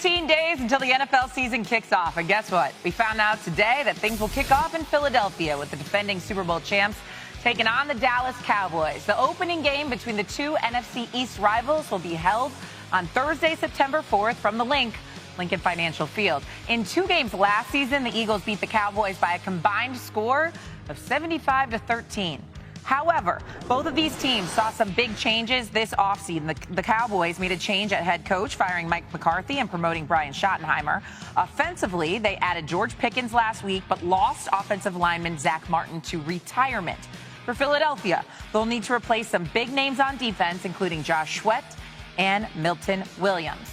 15 days until the NFL season kicks off. And guess what? We found out today that things will kick off in Philadelphia with the defending Super Bowl champs taking on the Dallas Cowboys. The opening game between the two NFC East rivals will be held on Thursday, September 4th from the Lincoln Financial Field. In 2 games last season, the Eagles beat the Cowboys by a combined score of 75-13. However, both of these teams saw some big changes this offseason. The Cowboys made a change at head coach, firing Mike McCarthy and promoting Brian Schottenheimer. Offensively, they added George Pickens last week, but lost offensive lineman Zach Martin to retirement. For Philadelphia, they'll need to replace some big names on defense, including Josh Sweat and Milton Williams.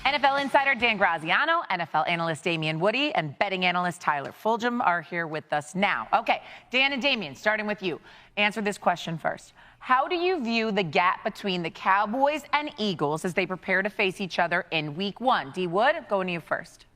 NFL insider Dan Graziano, NFL analyst Damian Woody, and betting analyst Tyler Fulgham are here with us now. Okay, Dan and Damian, starting with you. Answer this question first. How do you view the gap between the Cowboys and Eagles as they prepare to face each other in Week 1? D. Wood, going to you first.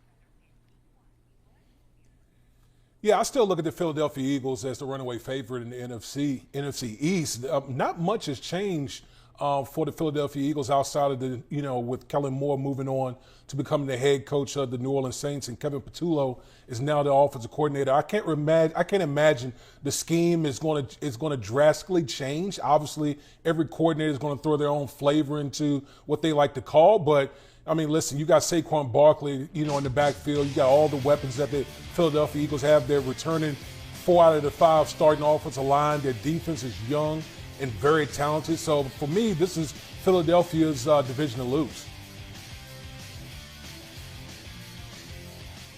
Yeah, I still look at the Philadelphia Eagles as the runaway favorite in the NFC East. Not much has changed for the Philadelphia Eagles outside of the, with Kellen Moore moving on to becoming the head coach of the New Orleans Saints, and Kevin Patullo is now the offensive coordinator. I can't imagine the scheme is going to drastically change. Obviously, every coordinator is going to throw their own flavor into what they like to call, but I mean, listen, you got Saquon Barkley, in the backfield. You got all the weapons that the Philadelphia Eagles have. They're returning 4 out of the 5 starting offensive line. Their defense is young and very talented. So for me, this is Philadelphia's division to lose.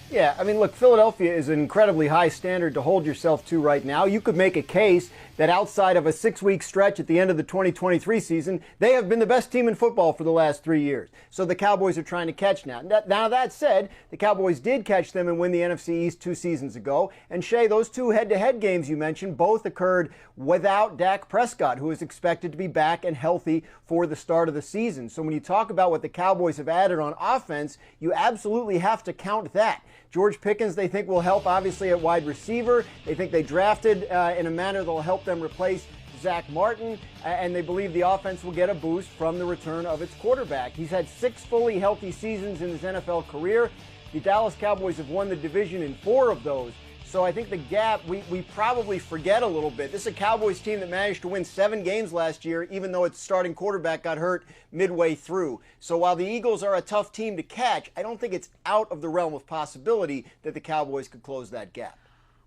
Yeah, I mean, look, Philadelphia is an incredibly high standard to hold yourself to right now. You could make a case that outside of a 6-week stretch at the end of the 2023 season, they have been the best team in football for the last 3 years. So the Cowboys are trying to catch now. Now, that said, the Cowboys did catch them and win the NFC East 2 seasons ago. And Shay, those 2 head-to-head games you mentioned both occurred without Dak Prescott, who is expected to be back and healthy for the start of the season. So when you talk about what the Cowboys have added on offense, you absolutely have to count that. George Pickens, they think, will help, obviously, at wide receiver. They think they drafted in a manner that will help them replace Zach Martin, and they believe the offense will get a boost from the return of its quarterback. He's had 6 fully healthy seasons in his NFL career. The Dallas Cowboys have won the division in 4 of those. So I think the gap, we probably forget a little bit. This is a Cowboys team that managed to win 7 games last year, even though its starting quarterback got hurt midway through. So while the Eagles are a tough team to catch, I don't think it's out of the realm of possibility that the Cowboys could close that gap.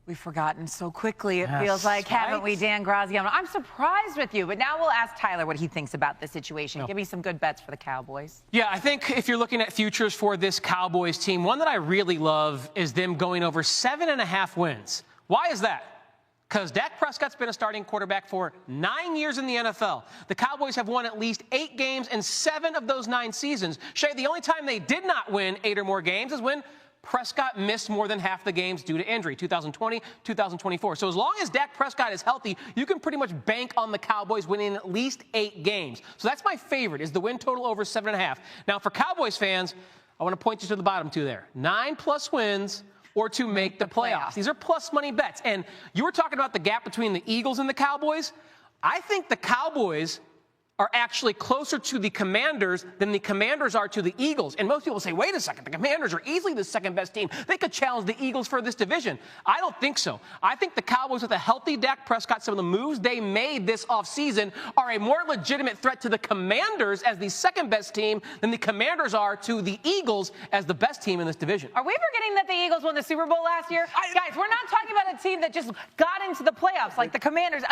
We've forgotten so quickly, it feels like, haven't we, Dan Graziano? I'm surprised with you, but now we'll ask Tyler what he thinks about the situation. Give me some good bets for the Cowboys. Yeah, I think if you're looking at futures for this Cowboys team, one that I really love is them going over 7.5 wins. Why is that? Because Dak Prescott's been a starting quarterback for 9 years in the NFL. The Cowboys have won at least 8 games in 7 of those 9 seasons. Shay, the only time they did not win 8 or more games is when Prescott missed more than half the games due to injury, 2020, 2024. So as long as Dak Prescott is healthy, you can pretty much bank on the Cowboys winning at least 8 games. So that's my favorite, is the win total over 7.5. Now, for Cowboys fans, I want to point you to the bottom 2 there. 9+ wins or to make the playoffs. These are plus money bets. And you were talking about the gap between the Eagles and the Cowboys. I think the Cowboys are actually closer to the Commanders than the Commanders are to the Eagles. And most people say, wait a second, the Commanders are easily the second best team. They could challenge the Eagles for this division. I don't think so. I think the Cowboys, with a healthy Dak Prescott, some of the moves they made this offseason, are a more legitimate threat to the Commanders as the second best team than the Commanders are to the Eagles as the best team in this division. Are we forgetting that the Eagles won the Super Bowl last year? Guys, we're not talking about a team that just got into the playoffs like the Commanders.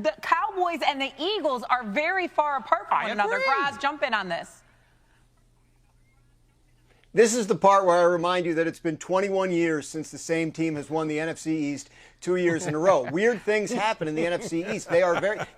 The Cowboys and the Eagles are very far apart from one another. Graz, jump in on this. This is the part where I remind you that it's been 21 years since the same team has won the NFC East 2 years in a row. Weird things happen in the NFC East.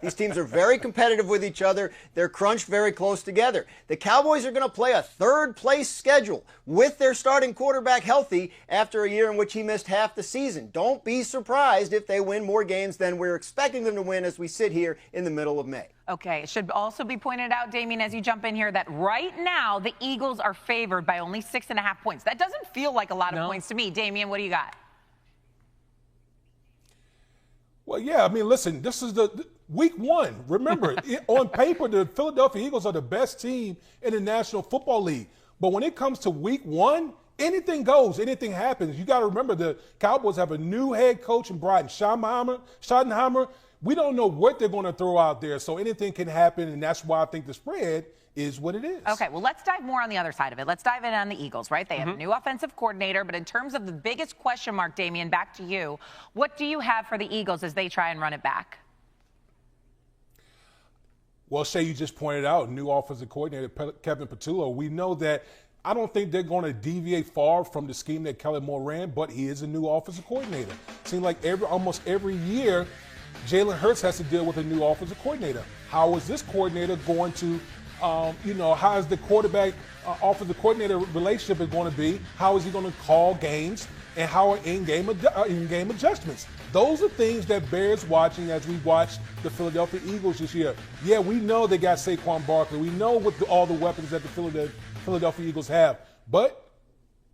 These teams are very competitive with each other. They're crunched very close together. The Cowboys are going to play a third-place schedule with their starting quarterback healthy after a year in which he missed half the season. Don't be surprised if they win more games than we're expecting them to win as we sit here in the middle of May. Okay, it should also be pointed out, Damien, as you jump in here, that right now the Eagles are favored by only 6.5 points. That doesn't feel like a lot of points to me. Damien, what do you got? Well, yeah, I mean, listen, this is the week 1. Remember, on paper, the Philadelphia Eagles are the best team in the National Football League. But when it comes to week one, anything goes, anything happens. You got to remember the Cowboys have a new head coach in Brian Schottenheimer. We don't know what they're going to throw out there, so anything can happen, and that's why I think the spread is what it is. Okay, well, let's dive more on the other side of it. Let's dive in on the Eagles, right? They have a new offensive coordinator, but in terms of the biggest question mark, Damian, back to you, what do you have for the Eagles as they try and run it back? Well, Shay, you just pointed out, new offensive coordinator, Kevin Patullo. We know that I don't think they're going to deviate far from the scheme that Kellen Moore ran, but he is a new offensive coordinator. Seems like almost every year, Jalen Hurts has to deal with a new offensive coordinator. How is this coordinator going to, how is the quarterback offensive coordinator relationship is going to be? How is he going to call games? And how are in-game adjustments? Those are things that bears watching as we watch the Philadelphia Eagles this year. Yeah, we know they got Saquon Barkley. We know all the weapons that the Philadelphia Eagles have. But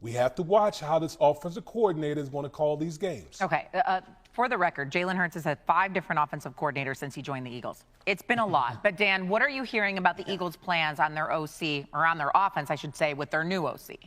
we have to watch how this offensive coordinator is going to call these games. Okay. For the record, Jalen Hurts has had 5 different offensive coordinators since he joined the Eagles. It's been a lot. But, Dan, what are you hearing about the Eagles' plans on their OC, or on their offense, I should say, with their new OC?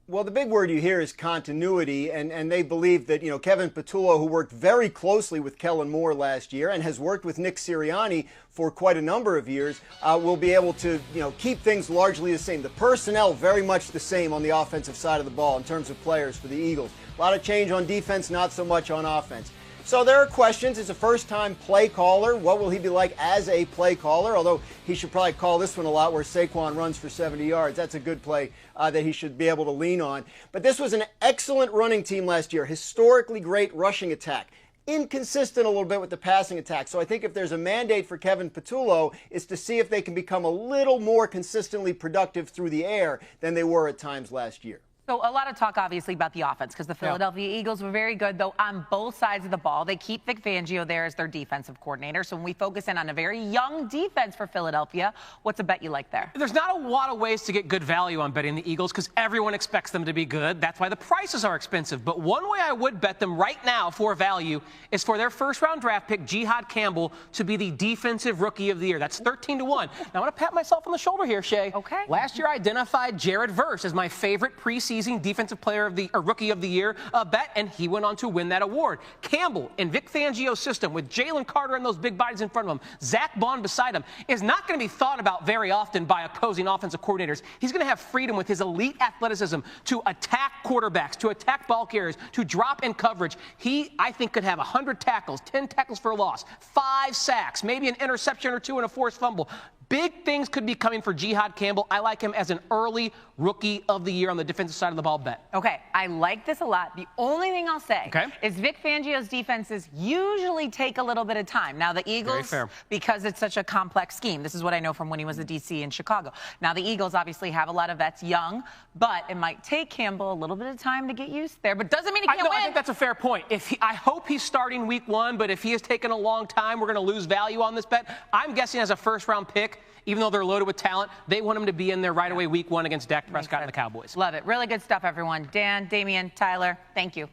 Well, the big word you hear is continuity, and they believe that, Kevin Patullo, who worked very closely with Kellen Moore last year and has worked with Nick Sirianni for quite a number of years, will be able to, keep things largely the same. The personnel very much the same on the offensive side of the ball in terms of players for the Eagles. A lot of change on defense, not so much on offense. So there are questions. It's a first-time play caller. What will he be like as a play caller? Although he should probably call this one a lot where Saquon runs for 70 yards. That's a good play that he should be able to lean on. But this was an excellent running team last year. Historically great rushing attack. Inconsistent a little bit with the passing attack. So I think if there's a mandate for Kevin Patullo, is to see if they can become a little more consistently productive through the air than they were at times last year. So a lot of talk, obviously, about the offense because the Philadelphia Eagles were very good, though, on both sides of the ball. They keep Vic Fangio there as their defensive coordinator. So when we focus in on a very young defense for Philadelphia, what's a bet you like there? There's not a lot of ways to get good value on betting the Eagles because everyone expects them to be good. That's why the prices are expensive. But one way I would bet them right now for value is for their first-round draft pick, Jihad Campbell, to be the defensive rookie of the year. That's 13-1. Now, I want to pat myself on the shoulder here, Shay. Okay. Last year, I identified Jared Verse as my favorite preseason defensive player of the rookie of the year bet, and he went on to win that award. Campbell in Vic Fangio's system with Jalen Carter and those big bodies in front of him, Zach Bond beside him, is not going to be thought about very often by opposing offensive coordinators. He's going to have freedom with his elite athleticism to attack quarterbacks, to attack ball carriers, to drop in coverage. He, I think, could have 100 tackles, 10 tackles for a loss, 5 sacks, maybe an interception or 2 and a forced fumble. Big things could be coming for Jihad Campbell. I like him as an early rookie of the year on the defensive side of the ball bet. Okay, I like this a lot. The only thing I'll say is Vic Fangio's defenses usually take a little bit of time. Now, the Eagles, because it's such a complex scheme, this is what I know from when he was a DC in Chicago. Now, the Eagles obviously have a lot of vets young, but it might take Campbell a little bit of time to get used there, but doesn't mean he can't win. I think that's a fair point. I hope he's starting week 1, but if he has taken a long time, we're going to lose value on this bet. I'm guessing as a first-round pick, even though they're loaded with talent, they want him to be in there right away week 1 against Dak Prescott and the Cowboys. Love it. Really good stuff, everyone. Dan, Damian, Tyler, thank you.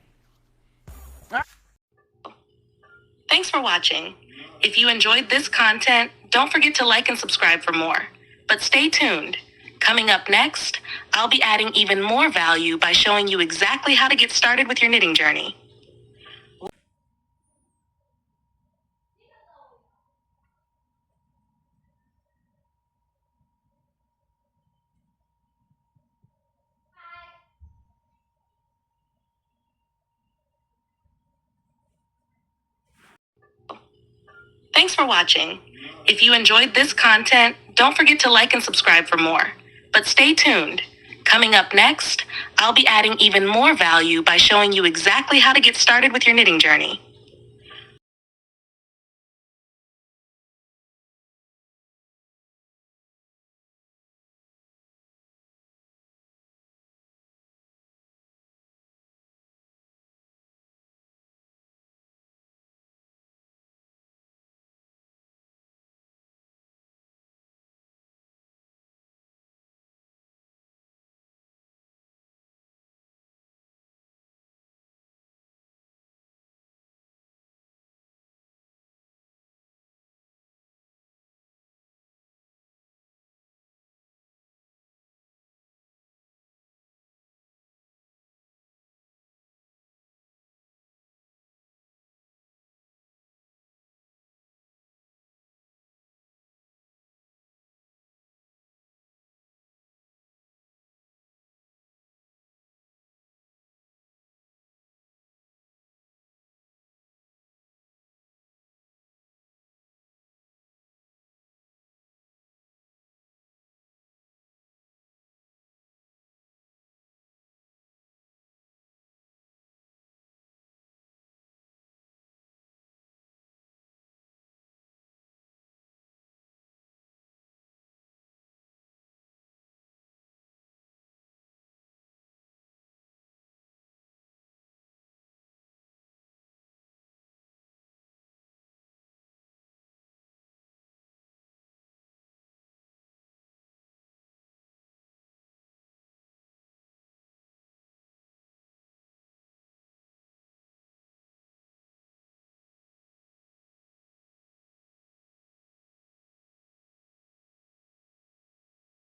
Thanks for watching. If you enjoyed this content, don't forget to like and subscribe for more. But stay tuned. Coming up next, I'll be adding even more value by showing you exactly how to get started with your knitting journey. Thanks for watching. If you enjoyed this content, don't forget to like and subscribe for more. But stay tuned. Coming up next, I'll be adding even more value by showing you exactly how to get started with your knitting journey.